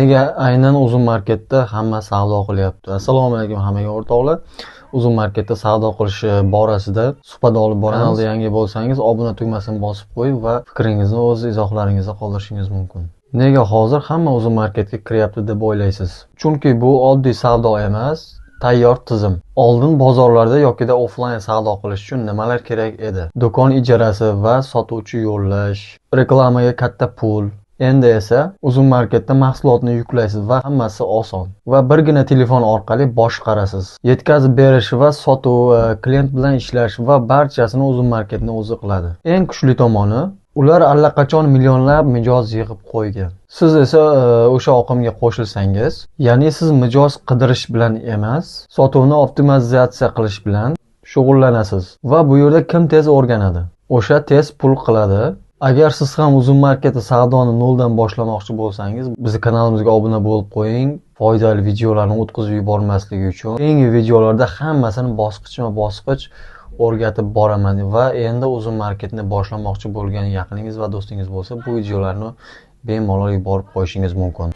Nega aynan Uzun marketda hamma savdo qilyapti? Assalomu alaykum hammaga o'rtoqlar. Uzun marketda savdo qilish borasida suhbat olib boramiz. Kanalga yangi bo'lsangiz obuna tugmasini bosib qo'ying va fikringizni o'z izohlaringizda qoldirishingiz mumkin. Nega hozir hamma Uzun marketga kiryapti deb o'ylaysiz? Chunki bu oddiy savdo emas, tayyor tizim. Oldin bozorlarda yoki offlayn savdo qilish uchun nimalar kerak edi? Do'kon ijarasi va sotuvchi yo'llash, reklamaga katta pul. Endi esa Uzun marketda mahsulotni yuklaysiz va hammasi oson. Va birgina telefon orqali boshqarasiz. Yetkazib berish va sotuv, klient bilan ishlash va barchasini Uzun marketning o'zi qiladi. Eng kuchli tomoni, ular allaqachon millionlab mijoz yig'ib qo'ygan. Siz esa o'sha oqimga qo'shilsangiz, ya'ni siz mijoz qidirish bilan emas, sotuvni optimizatsiya qilish bilan shug'ullanasiz. Va bu yerda kim tez o'rganadi? O'sha tez pul qiladi. Agar siz ham Uzun marketda savdoni noldan boshlamoqchi bo'lsangiz, bizning kanalimizga obuna bo'lib qo'ying. Foydali videolarni o'tkazib yubormasligi uchun keyingi videolarda hammasini bosqichma-bosqich o'rgatib boraman va endi Uzun marketni boshlamoqchi bo'lgan yaqiningiz va do'stingiz bo'lsa, bu videolarni bemalol yuborib qo'yishingiz mumkin.